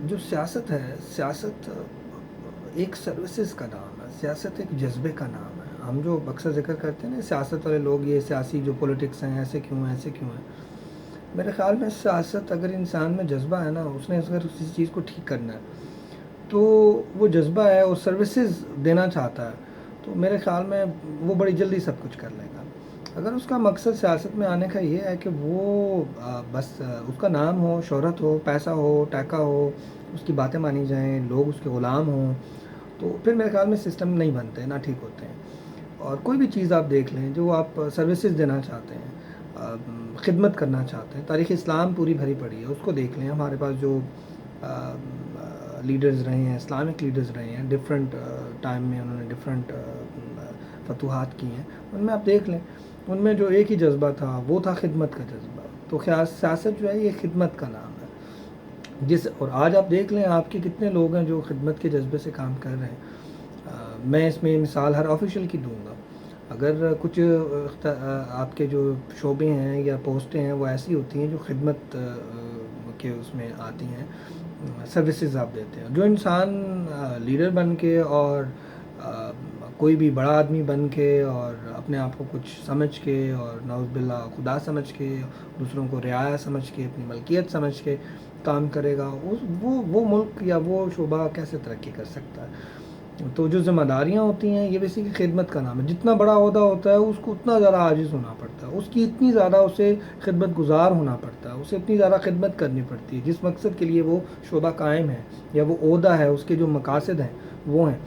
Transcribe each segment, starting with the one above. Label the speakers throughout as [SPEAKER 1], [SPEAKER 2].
[SPEAKER 1] جو سیاست ہے، سیاست ایک سروسز کا نام ہے، سیاست ایک جذبے کا نام ہے. ہم جو اکثر ذکر کرتے ہیں نا سیاست والے لوگ، یہ سیاسی جو پولیٹکس ہیں ایسے کیوں ہیں ایسے کیوں ہیں. میرے خیال میں سیاست اگر انسان میں جذبہ ہے نا، اس نے اگر کسی چیز کو ٹھیک کرنا ہے تو وہ جذبہ ہے اور سروسز دینا چاہتا ہے، تو میرے خیال میں وہ بڑی جلدی سب کچھ کر لے گا. اگر اس کا مقصد سیاست میں آنے کا یہ ہے کہ وہ بس اس کا نام ہو، شہرت ہو، پیسہ ہو، ٹیکہ ہو، اس کی باتیں مانی جائیں، لوگ اس کے غلام ہوں، تو پھر میرے خیال میں سسٹم نہیں بنتے، نہ ٹھیک ہوتے ہیں. اور کوئی بھی چیز آپ دیکھ لیں جو آپ سروسز دینا چاہتے ہیں، خدمت کرنا چاہتے ہیں، تاریخ اسلام پوری بھری پڑی ہے، اس کو دیکھ لیں. ہمارے پاس جو لیڈرز رہے ہیں، اسلامک لیڈرز رہے ہیں، ڈفرینٹ ٹائم میں انہوں نے ڈفرینٹ فتوحات کی ہیں، ان میں آپ دیکھ لیں ان میں جو ایک ہی جذبہ تھا وہ تھا خدمت کا جذبہ. تو سیاست جو ہے یہ خدمت کا نام ہے. اور آج آپ دیکھ لیں آپ کے کتنے لوگ ہیں جو خدمت کے جذبے سے کام کر رہے ہیں. میں اس میں مثال ہر آفیشیل کی دوں گا. اگر کچھ آپ کے جو شعبے ہیں یا پوسٹیں ہیں وہ ایسی ہوتی ہیں جو خدمت کے اس میں آتی ہیں، سروسز آپ دیتے ہیں. جو انسان لیڈر بن کے اور کوئی بھی بڑا آدمی بن کے اور اپنے آپ کو کچھ سمجھ کے اور نعوذ باللہ خدا سمجھ کے، دوسروں کو رعایا سمجھ کے، اپنی ملکیت سمجھ کے کام کرے گا، وہ ملک یا وہ شعبہ کیسے ترقی کر سکتا ہے. تو جو ذمہ داریاں ہوتی ہیں یہ بیسیکلی خدمت کا نام ہے. جتنا بڑا عہدہ ہوتا ہے اس کو اتنا زیادہ عاجز ہونا پڑتا ہے، اس کی اتنی زیادہ اسے خدمت گزار ہونا پڑتا ہے، اسے اتنی زیادہ خدمت کرنی پڑتی ہے جس مقصد کے لیے وہ شعبہ قائم ہے یا وہ عہدہ ہے، اس کے جو مقاصد ہیں وہ ہیں.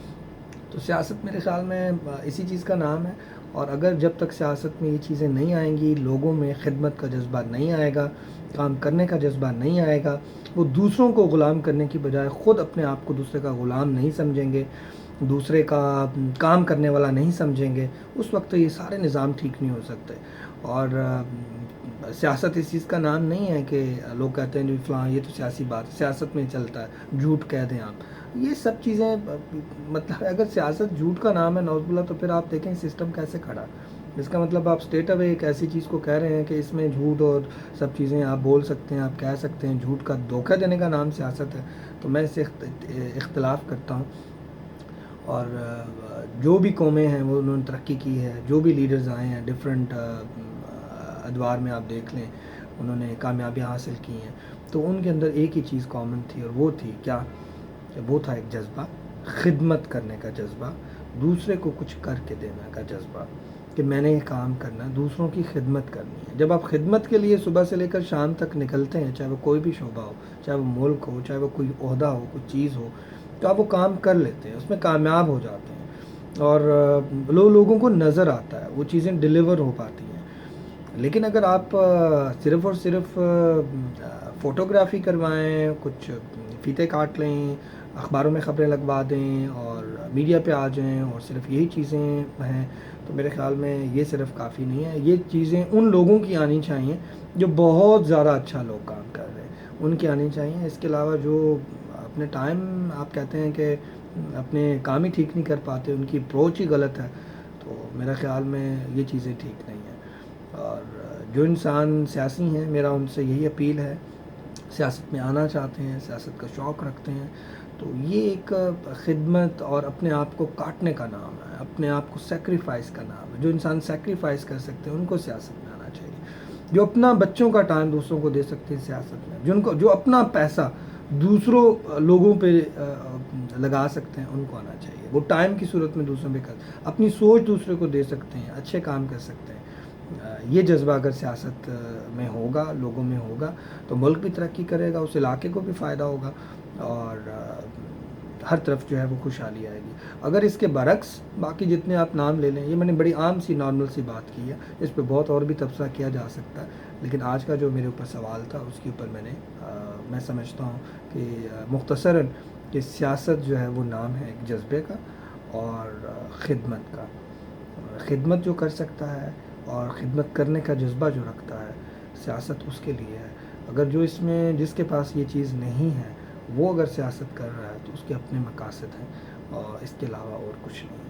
[SPEAKER 1] تو سیاست میرے خیال میں اسی چیز کا نام ہے. اور اگر جب تک سیاست میں یہ چیزیں نہیں آئیں گی، لوگوں میں خدمت کا جذبہ نہیں آئے گا، کام کرنے کا جذبہ نہیں آئے گا، وہ دوسروں کو غلام کرنے کی بجائے خود اپنے آپ کو دوسرے کا غلام نہیں سمجھیں گے، دوسرے کا کام کرنے والا نہیں سمجھیں گے، اس وقت یہ سارے نظام ٹھیک نہیں ہو سکتے. اور سیاست اس چیز کا نام نہیں ہے کہ لوگ کہتے ہیں جو فلاں یہ تو سیاسی بات ہے، سیاست میں چلتا ہے، جھوٹ کہہ دیں آپ. یہ سب چیزیں مطلب اگر سیاست جھوٹ کا نام ہے نعوذ باللہ، تو پھر آپ دیکھیں سسٹم کیسے کھڑا. اس کا مطلب آپ اسٹیٹ اوے ایک ایسی چیز کو کہہ رہے ہیں کہ اس میں جھوٹ اور سب چیزیں آپ بول سکتے ہیں، آپ کہہ سکتے ہیں. جھوٹ کا دھوکہ دینے کا نام سیاست ہے. تو میں اس سے اختلاف کرتا ہوں. اور جو بھی قومیں ہیں وہ انہوں نے ترقی کی ہے، جو بھی لیڈرز آئے ہیں ڈفرینٹ ادوار میں آپ دیکھ لیں انہوں نے کامیابیاں حاصل کی ہیں، تو ان کے اندر ایک ہی چیز کامن تھی اور وہ تھی کیا، کہ وہ تھا ایک جذبہ، خدمت کرنے کا جذبہ، دوسرے کو کچھ کر کے دینے کا جذبہ، کہ میں نے یہ کام کرنا ہے، دوسروں کی خدمت کرنی ہے. جب آپ خدمت کے لیے صبح سے لے کر شام تک نکلتے ہیں، چاہے وہ کوئی بھی شعبہ ہو، چاہے وہ ملک ہو، چاہے وہ کوئی عہدہ ہو، کوئی چیز ہو، تو آپ وہ کام کر لیتے ہیں، اس میں کامیاب ہو جاتے ہیں اور لوگوں کو نظر آتا ہے، وہ چیزیں ڈیلیور ہو پاتی ہیں. لیکن اگر آپ صرف اور صرف فوٹوگرافی کروائیں، کچھ فیتے کاٹ لیں، اخباروں میں خبریں لگوا دیں اور میڈیا پہ آ جائیں اور صرف یہی چیزیں ہیں، تو میرے خیال میں یہ صرف کافی نہیں ہے. یہ چیزیں ان لوگوں کی آنی چاہیے جو بہت زیادہ اچھا لوگ کام کر رہے ہیں، ان کی آنی چاہیے. اس کے علاوہ جو اپنے ٹائم آپ کہتے ہیں کہ اپنے کام ہی ٹھیک نہیں کر پاتے، ان کی اپروچ ہی غلط ہے، تو میرے خیال میں یہ چیزیں ٹھیک نہیں ہیں. اور جو انسان سیاسی ہیں میرا ان سے یہی اپیل ہے، سیاست میں آنا چاہتے ہیں، سیاست کا شوق رکھتے ہیں، تو یہ ایک خدمت اور اپنے آپ کو کاٹنے کا نام ہے، اپنے آپ کو سیکریفائس کا نام ہے. جو انسان سیکریفائس کر سکتے ہیں ان کو سیاست میں آنا چاہیے. جو اپنا بچوں کا ٹائم دوسروں کو دے سکتے ہیں سیاست میں، جو اپنا پیسہ دوسروں لوگوں پہ لگا سکتے ہیں ان کو آنا چاہیے. وہ ٹائم کی صورت میں دوسروں پہ اپنی سوچ دوسرے کو دے سکتے ہیں، اچھے کام کر سکتے ہیں. یہ جذبہ اگر سیاست میں ہوگا، لوگوں میں ہوگا، تو ملک بھی ترقی کرے گا، اس علاقے کو بھی فائدہ ہوگا اور ہر طرف جو ہے وہ خوشحالی آئے گی. اگر اس کے برعکس باقی جتنے آپ نام لے لیں، یہ میں نے بڑی عام سی نارمل سی بات کی ہے، اس پہ بہت اور بھی تبصرہ کیا جا سکتا ہے، لیکن آج کا جو میرے اوپر سوال تھا اس کے اوپر میں سمجھتا ہوں کہ مختصراً کہ سیاست جو ہے وہ نام ہے ایک جذبے کا اور خدمت کا. خدمت جو کر سکتا ہے اور خدمت کرنے کا جذبہ جو رکھتا ہے، سیاست اس کے لیے ہے. اگر جو اس میں جس کے پاس یہ چیز نہیں ہے وہ اگر سیاست کر رہا ہے تو اس کے اپنے مقاصد ہیں اور اس کے علاوہ اور کچھ نہیں.